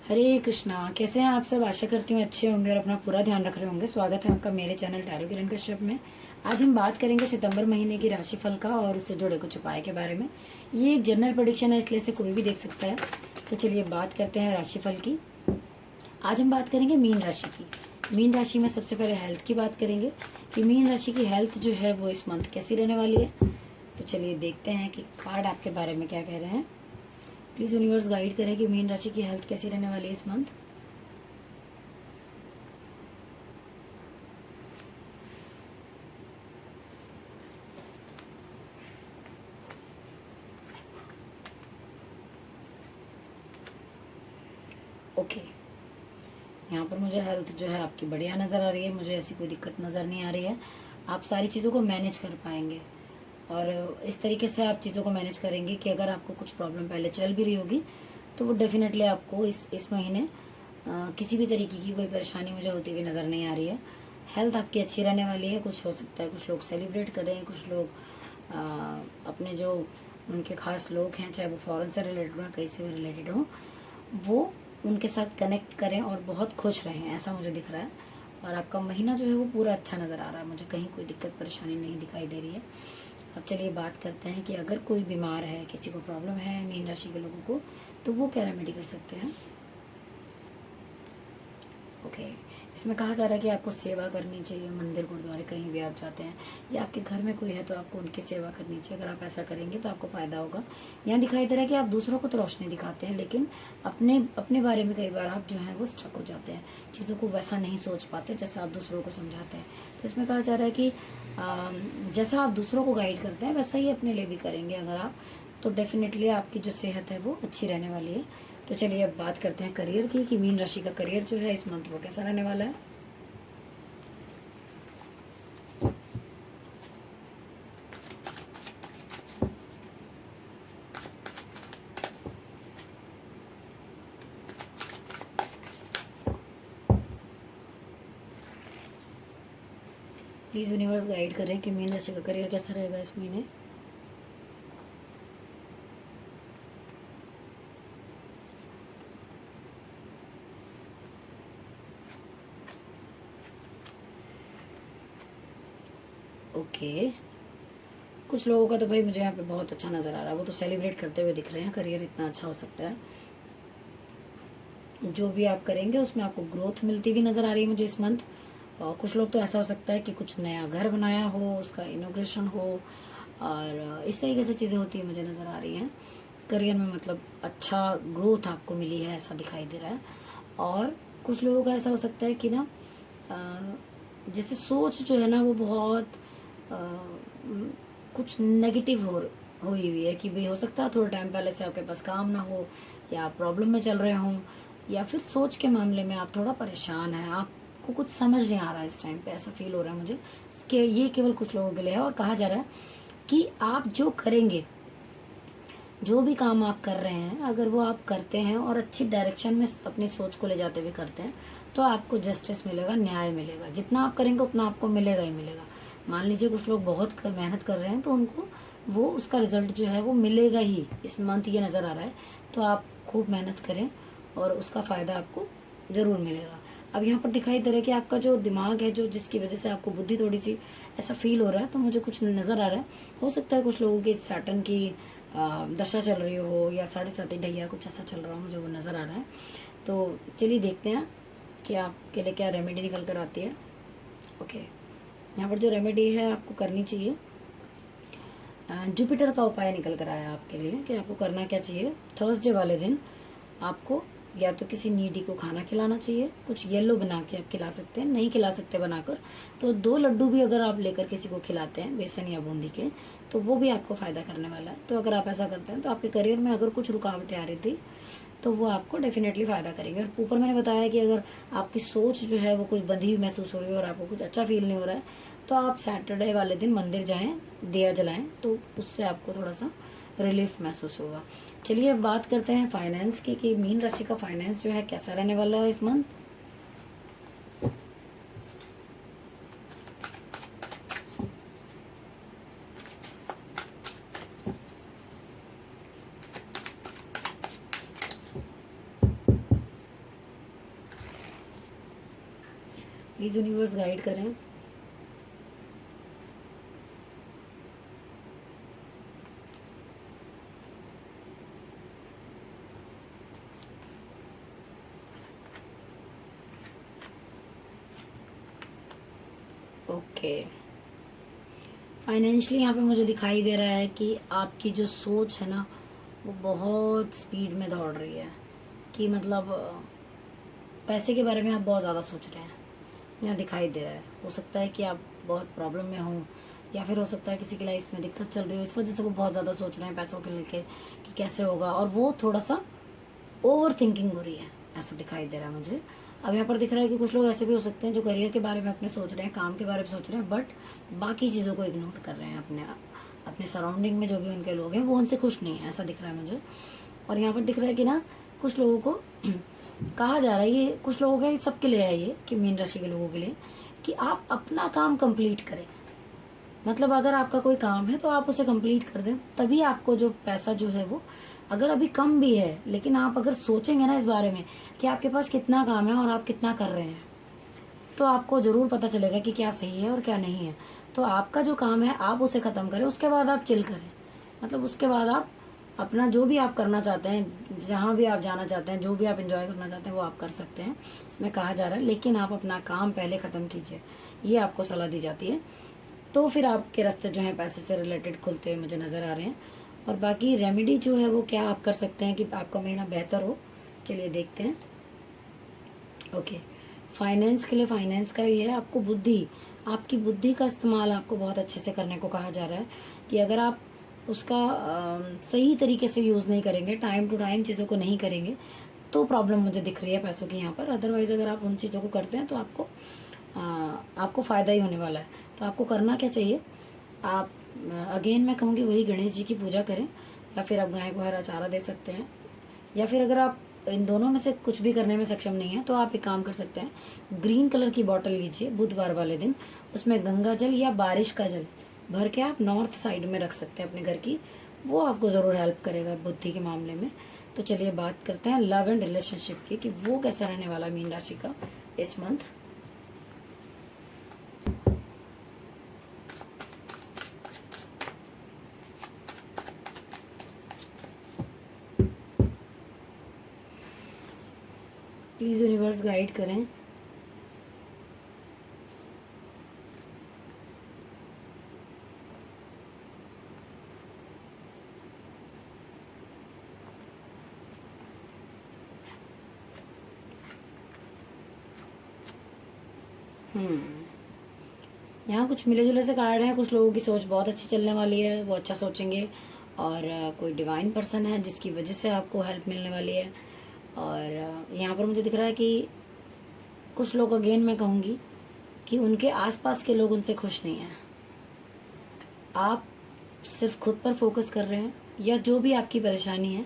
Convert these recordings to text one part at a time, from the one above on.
हरे कृष्णा। कैसे हैं आप सब? आशा करती हूँ अच्छे होंगे और अपना पूरा ध्यान रख रहे होंगे। स्वागत है आपका मेरे चैनल टैरो किरण कश्यप में। आज हम बात करेंगे सितंबर महीने की राशिफल का और उससे जुड़े कुछ उपाय के बारे में। ये एक जनरल प्रेडिक्शन है, इसलिए से कोई भी देख सकता है। तो चलिए बात करते हैं राशिफल की। आज हम बात करेंगे मीन राशि की। मीन राशि में सबसे पहले हेल्थ की बात करेंगे कि मीन राशि की हेल्थ जो है वो इस मंथ कैसी रहने वाली है। तो चलिए देखते हैं कि कार्ड आपके बारे में क्या कह रहे हैं। प्लीज यूनिवर्स गाइड करें कि मीन राशि की हेल्थ कैसी रहने वाली है इस मंथ। ओके, यहाँ पर मुझे हेल्थ जो है आपकी बढ़िया नज़र आ रही है। मुझे ऐसी कोई दिक्कत नज़र नहीं आ रही है। आप सारी चीज़ों को मैनेज कर पाएंगे और इस तरीके से आप चीज़ों को मैनेज करेंगे कि अगर आपको कुछ प्रॉब्लम पहले चल भी रही होगी तो वो डेफिनेटली आपको इस महीने किसी भी तरीके की कोई परेशानी मुझे होती हुई नज़र नहीं आ रही है। हेल्थ आपकी अच्छी रहने वाली है। कुछ हो सकता है कुछ लोग सेलिब्रेट करें, कुछ लोग अपने जो उनके खास लोग हैं, चाहे वो फॉरेन से रिलेटेड हो कहीं से भी रिलेटेड हो, वो उनके साथ कनेक्ट करें और बहुत खुश रहें, ऐसा मुझे दिख रहा है। और आपका महीना जो है वो पूरा अच्छा नज़र आ रहा है। मुझे कहीं कोई दिक्कत परेशानी नहीं दिखाई दे रही है। अब चलिए बात करते हैं कि अगर कोई बीमार है, किसी को प्रॉब्लम है मीन राशि के लोगों को, तो वो क्या रेमेडी कर सकते हैं। ओके, इसमें कहा जा रहा है कि आपको सेवा करनी चाहिए। मंदिर गुरुद्वारे कहीं भी आप जाते हैं या आपके घर में कोई है तो आपको उनकी सेवा करनी चाहिए। अगर आप ऐसा करेंगे तो आपको फ़ायदा होगा। यहाँ दिखाई दे रहा है कि आप दूसरों को तो रोशनी दिखाते हैं, लेकिन अपने अपने बारे में कई बार आप जो है वो स्ट्रक हो जाते हैं, चीज़ों को वैसा नहीं सोच पाते जैसा आप दूसरों को समझाते हैं। तो इसमें कहा जा रहा है कि जैसा आप दूसरों को गाइड करते हैं वैसा ही अपने लिए भी करेंगे अगर आप, तो डेफिनेटली आपकी जो सेहत है वो अच्छी रहने वाली है। तो चलिए अब बात करते हैं करियर की कि मीन राशि का करियर जो है इस मंथ वो कैसा रहने वाला है। प्लीज यूनिवर्स गाइड करें कि मीन राशि का करियर कैसा रहेगा इस महीने। ओके, कुछ लोगों का तो भाई मुझे यहाँ पे बहुत अच्छा नजर आ रहा है, वो तो सेलिब्रेट करते हुए दिख रहे हैं। करियर इतना अच्छा हो सकता है, जो भी आप करेंगे उसमें आपको ग्रोथ मिलती हुई नजर आ रही है मुझे इस मंथ। और कुछ लोग तो ऐसा हो सकता है कि कुछ नया घर बनाया हो, उसका इनोग्रेशन हो और इस तरीके से चीज़ें होती है मुझे नज़र आ रही हैं। करियर में मतलब अच्छा ग्रोथ आपको मिली है ऐसा दिखाई दे रहा है। और कुछ लोगों का ऐसा हो सकता है कि ना जैसे सोच जो है ना वो बहुत कुछ नेगेटिव हुई हुई है कि भाई हो सकता है थोड़ा टाइम पहले से आपके पास काम ना हो या आप प्रॉब्लम में चल रहे हों या फिर सोच के मामले में आप थोड़ा परेशान हैं, आपको कुछ समझ नहीं आ रहा है इस टाइम पे, ऐसा फील हो रहा है मुझे। ये केवल कुछ लोगों के लिए है। और कहा जा रहा है कि आप जो करेंगे, जो भी काम आप कर रहे हैं, अगर वो आप करते हैं और अच्छी डायरेक्शन में अपनी सोच को ले जाते हुए करते हैं तो आपको जस्टिस मिलेगा, न्याय मिलेगा। जितना आप करेंगे उतना आपको मिलेगा ही मिलेगा। मान लीजिए कुछ लोग बहुत मेहनत कर रहे हैं तो उनको वो उसका रिजल्ट जो है वो मिलेगा ही इस मंथ, ये नज़र आ रहा है। तो आप खूब मेहनत करें और उसका फ़ायदा आपको ज़रूर मिलेगा। अब यहाँ पर दिखाई दे रहा है कि आपका जो दिमाग है, जो जिसकी वजह से आपको बुद्धि थोड़ी सी ऐसा फील हो रहा है, तो मुझे कुछ नज़र आ रहा है। हो सकता है कुछ लोगों की सैटर्न की दशा चल रही हो या 7.5 ढैया कुछ ऐसा चल रहा हो, मुझे वो नज़र आ रहा है। तो चलिए देखते हैं कि आपके लिए क्या रेमेडी निकल कर आती है। ओके, यहाँ पर जो रेमेडी है आपको करनी चाहिए, जुपिटर का उपाय निकल कर आया आपके लिए कि आपको करना क्या चाहिए। थर्सडे वाले दिन आपको या तो किसी नीडी को खाना खिलाना चाहिए, कुछ येलो बना के आप खिला सकते हैं, नहीं खिला सकते बनाकर तो 2 लड्डू भी अगर आप लेकर किसी को खिलाते हैं बेसन या बूंदी के, तो वो भी आपको फ़ायदा करने वाला है। तो अगर आप ऐसा करते हैं तो आपके करियर में अगर कुछ रुकावटें आ रही थी तो वो आपको डेफिनेटली फ़ायदा करेंगे। और ऊपर मैंने बताया कि अगर आपकी सोच जो है वो कुछ बंधी हुई महसूस हो रही है और आपको कुछ अच्छा फील नहीं हो रहा है तो आप सैटरडे वाले दिन मंदिर जाएं, दिया जलाएं, तो उससे आपको थोड़ा सा रिलीफ महसूस होगा। चलिए अब बात करते हैं फाइनेंस की कि मीन राशि का फाइनेंस जो है कैसा रहने वाला है इस मंथ। प्लीज यूनिवर्स गाइड करें। ओके, फाइनेंशियली यहाँ पे मुझे दिखाई दे रहा है कि आपकी जो सोच है ना वो बहुत स्पीड में दौड़ रही है, कि मतलब पैसे के बारे में आप बहुत ज़्यादा सोच रहे हैं, यहाँ दिखाई दे रहा है। हो सकता है कि आप बहुत प्रॉब्लम में हो, या फिर हो सकता है किसी की लाइफ में दिक्कत चल रही हो, इस वजह से वो बहुत ज़्यादा सोच रहे हैं पैसों के लेके कि कैसे होगा, और वो थोड़ा सा ओवर थिंकिंग हो रही है, ऐसा दिखाई दे रहा है मुझे। अब यहाँ पर दिख रहा है कि कुछ लोग ऐसे भी हो सकते हैं जो करियर के बारे में अपने सोच रहे हैं, काम के बारे में सोच रहे हैं, बट बाकी चीज़ों को इग्नोर कर रहे हैं। अपने अपने सराउंडिंग में जो भी उनके लोग हैं वो उनसे खुश नहीं है, ऐसा दिख रहा है मुझे। और यहाँ पर दिख रहा है कि ना कुछ लोगों को कहा जा रहा है, ये कुछ लोगों का, सबके लिए है ये, कि मीन राशि के लोगों के लिए, कि आप अपना काम कंप्लीट करें। मतलब अगर आपका कोई काम है तो आप उसे कंप्लीट कर दें, तभी आपको जो पैसा जो है वो, अगर अभी कम भी है, लेकिन आप अगर सोचेंगे ना इस बारे में कि आपके पास कितना काम है और आप कितना कर रहे हैं, तो आपको ज़रूर पता चलेगा कि क्या सही है और क्या नहीं है। तो आपका जो काम है आप उसे ख़त्म करें, उसके बाद आप चिल करें। मतलब उसके बाद आप अपना जो भी आप करना चाहते हैं, जहाँ भी आप जाना चाहते हैं, जो भी आप एंजॉय करना चाहते हैं वो आप कर सकते हैं, इसमें कहा जा रहा है। लेकिन आप अपना काम पहले ख़त्म कीजिए, ये आपको सलाह दी जाती है। तो फिर आपके रास्ते जो हैं पैसे से रिलेटेड खुलते हुए मुझे नज़र आ रहे हैं। और बाकी रेमेडी जो है वो क्या आप कर सकते हैं कि आपका महीना बेहतर हो, चलिए देखते हैं। ओके, फाइनेंस के लिए फाइनेंस का भी है। आपको बुद्धि, आपकी बुद्धि का इस्तेमाल आपको बहुत अच्छे से करने को कहा जा रहा है, कि अगर आप उसका सही तरीके से यूज़ नहीं करेंगे, टाइम टू टाइम चीज़ों को नहीं करेंगे, तो प्रॉब्लम मुझे दिख रही है पैसों की यहाँ पर। अदरवाइज़ अगर आप उन चीज़ों को करते हैं तो आपको फ़ायदा ही होने वाला है। तो आपको करना क्या चाहिए, आप अगेन मैं कहूँगी वही गणेश जी की पूजा करें, या फिर आप गाय को हरा चारा दे सकते हैं, या फिर अगर आप इन दोनों में से कुछ भी करने में सक्षम नहीं है तो आप एक काम कर सकते हैं, ग्रीन कलर की बॉटल लीजिए बुधवार वाले दिन, उसमें गंगा जल या बारिश का जल भर के आप नॉर्थ साइड में रख सकते हैं अपने घर की, वो आपको ज़रूर हेल्प करेगा बुद्धि के मामले में। तो चलिए बात करते हैं लव एंड रिलेशनशिप की, कि वो कैसा रहने वाला मीन राशि का इस मंथ। प्लीज यूनिवर्स गाइड करें। यहाँ कुछ मिले जुले से कार्ड हैं। कुछ लोगों की सोच बहुत अच्छी चलने वाली है, वो अच्छा सोचेंगे, और कोई डिवाइन पर्सन है जिसकी वजह से आपको हेल्प मिलने वाली है। और यहाँ पर मुझे दिख रहा है कि कुछ लोग, अगेन मैं कहूँगी कि उनके आसपास के लोग उनसे खुश नहीं हैं, आप सिर्फ खुद पर फोकस कर रहे हैं, या जो भी आपकी परेशानी है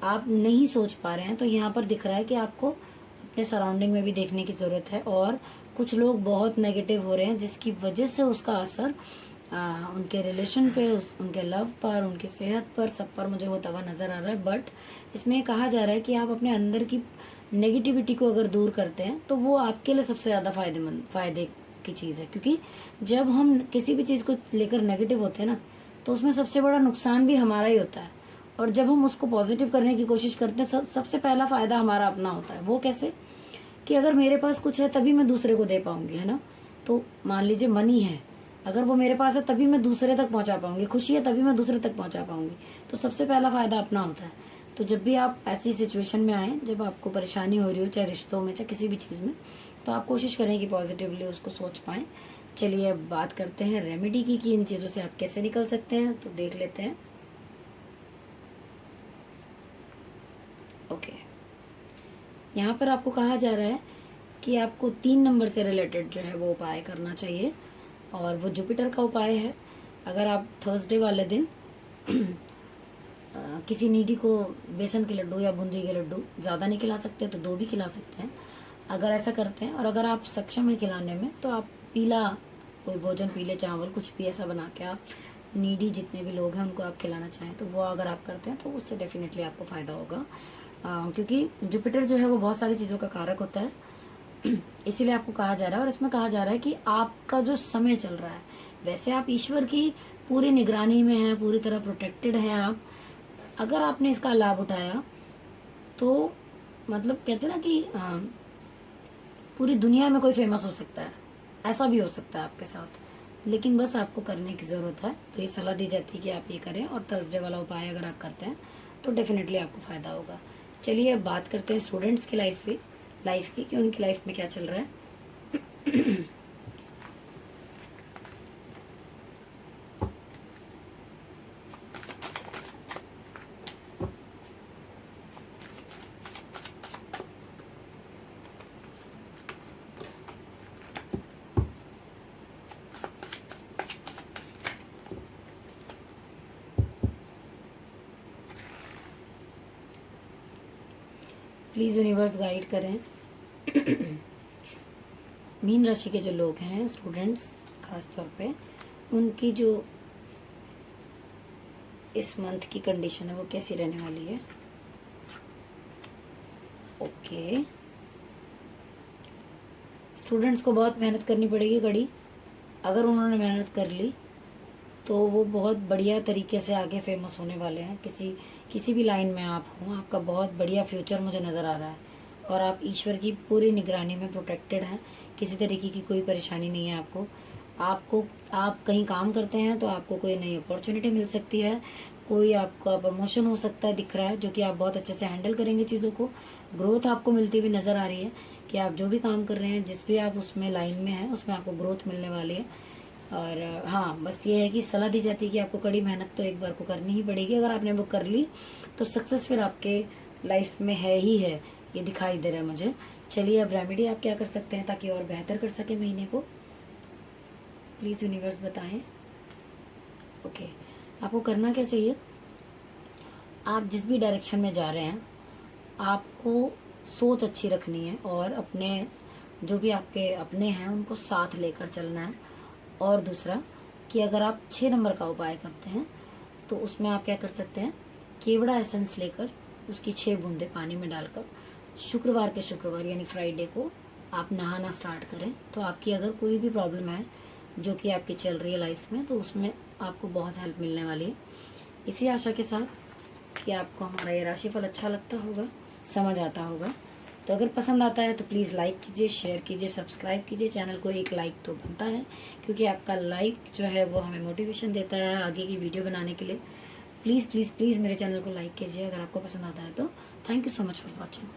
आप नहीं सोच पा रहे हैं। तो यहाँ पर दिख रहा है कि आपको अपने सराउंडिंग में भी देखने की ज़रूरत है, और कुछ लोग बहुत नेगेटिव हो रहे हैं जिसकी वजह से उसका असर उनके रिलेशन पे, उनके लव पर, उनकी सेहत पर, सब पर मुझे होता हुआ नज़र आ रहा है। बट इसमें कहा जा रहा है कि आप अपने अंदर की नेगेटिविटी को अगर दूर करते हैं तो वो आपके लिए सबसे ज़्यादा फ़ायदे की चीज़ है, क्योंकि जब हम किसी भी चीज़ को लेकर नेगेटिव होते हैं ना तो उसमें सबसे बड़ा नुकसान भी हमारा ही होता है, और जब हम उसको पॉजिटिव करने की कोशिश करते हैं सबसे पहला फ़ायदा हमारा अपना होता है। वो कैसे, कि अगर मेरे पास कुछ है तभी मैं दूसरे को दे पाऊंगी, है ना। तो मान लीजिए मनी है, अगर वो मेरे पास है तभी मैं दूसरे तक पहुंचा पाऊंगी, खुशी है तभी मैं दूसरे तक पहुंचा पाऊंगी। तो सबसे पहला फ़ायदा अपना होता है। तो जब भी आप ऐसी सिचुएशन में आए, जब आपको परेशानी हो रही हो, चाहे रिश्तों में, चाहे किसी भी चीज़ में, तो आप कोशिश करें कि पॉजिटिवली उसको सोच पाएँ। चलिए अब बात करते हैं रेमेडी की, कि इन चीज़ों से आप कैसे निकल सकते हैं। तो देख लेते हैं। ओके, यहाँ पर आपको कहा जा रहा है कि आपको 3 नंबर से रिलेटेड जो है वो उपाय करना चाहिए, और वो जुपिटर का उपाय है। अगर आप थर्सडे वाले दिन किसी नीडी को बेसन के लड्डू या बूंदी के लड्डू, ज़्यादा नहीं खिला सकते तो 2 भी खिला सकते हैं, अगर ऐसा करते हैं। और अगर आप सक्षम है खिलाने में तो आप पीला कोई भोजन, पीले चावल, कुछ भी ऐसा बना के आप नीडी जितने भी लोग हैं उनको आप खिलाना चाहें, तो वो अगर आप करते हैं तो उससे डेफिनेटली आपको फ़ायदा होगा। क्योंकि जुपिटर जो है वो बहुत सारी चीज़ों का कारक होता है, इसीलिए आपको कहा जा रहा है, और इसमें कहा जा रहा है कि आपका जो समय चल रहा है, वैसे आप ईश्वर की पूरी निगरानी में हैं, पूरी तरह प्रोटेक्टेड हैं आप। अगर आपने इसका लाभ उठाया तो मतलब कहते हैं ना कि पूरी दुनिया में कोई फेमस हो सकता है, ऐसा भी हो सकता है आपके साथ। लेकिन बस आपको करने की ज़रूरत है। तो ये सलाह दी जाती है कि आप ये करें, और थर्सडे वाला उपाय अगर आप करते हैं तो डेफिनेटली आपको फ़ायदा होगा। चलिए अब बात करते हैं स्टूडेंट्स की लाइफ की कि उनकी लाइफ में क्या चल रहा है। प्लीज़ यूनिवर्स गाइड करें। मीन राशि के जो लोग हैं, स्टूडेंट्स खास तौर पे, उनकी जो इस मंथ की कंडीशन है वो कैसी रहने वाली है। ओके, स्टूडेंट्स को बहुत मेहनत करनी पड़ेगी कड़ी। अगर उन्होंने मेहनत कर ली तो वो बहुत बढ़िया तरीके से आगे फेमस होने वाले हैं। किसी भी लाइन में आप हों, आपका बहुत बढ़िया फ्यूचर मुझे नज़र आ रहा है, और आप ईश्वर की पूरी निगरानी में प्रोटेक्टेड हैं। किसी तरीके की कोई परेशानी नहीं है आपको आप कहीं काम करते हैं तो आपको कोई नई अपॉर्चुनिटी मिल सकती है, कोई आपका प्रमोशन हो सकता है, दिख रहा है, जो कि आप बहुत अच्छे से हैंडल करेंगे चीज़ों को। ग्रोथ आपको मिलती हुई नज़र आ रही है कि आप जो भी काम कर रहे हैं, जिस भी आप उसमें लाइन में हैं, उसमें आपको ग्रोथ मिलने वाली है। और हाँ, बस ये है कि सलाह दी जाती है कि आपको कड़ी मेहनत तो एक बार को करनी ही पड़ेगी। अगर आपने वो कर ली तो सक्सेस फिर आपके लाइफ में है ही है, ये दिखाई दे रहा है मुझे। चलिए अब रेमेडी आप क्या कर सकते हैं ताकि और बेहतर कर सके महीने को, प्लीज़ यूनिवर्स बताएं। ओके, आपको करना क्या चाहिए, आप जिस भी डायरेक्शन में जा रहे हैं आपको सोच अच्छी रखनी है, और अपने जो भी आपके अपने हैं उनको साथ लेकर चलना है। और दूसरा कि अगर आप 6 नंबर का उपाय करते हैं तो उसमें आप क्या कर सकते हैं, केवड़ा एसेंस लेकर उसकी 6 बूंदें पानी में डालकर शुक्रवार के शुक्रवार यानी फ्राइडे को आप नहाना स्टार्ट करें। तो आपकी अगर कोई भी प्रॉब्लम है जो कि आपकी चल रही है लाइफ में, तो उसमें आपको बहुत हेल्प मिलने वाली है। इसी आशा के साथ कि आपको हमारा ये राशिफल अच्छा लगता होगा, समझ आता होगा। तो अगर पसंद आता है तो प्लीज़ लाइक कीजिए, शेयर कीजिए, सब्सक्राइब कीजिए। चैनल को एक लाइक तो बनता है, क्योंकि आपका लाइक जो है वो हमें मोटिवेशन देता है आगे की वीडियो बनाने के लिए। प्लीज़ प्लीज़ प्लीज़ मेरे चैनल को लाइक कीजिए अगर आपको पसंद आता है तो। Thank you so much for watching.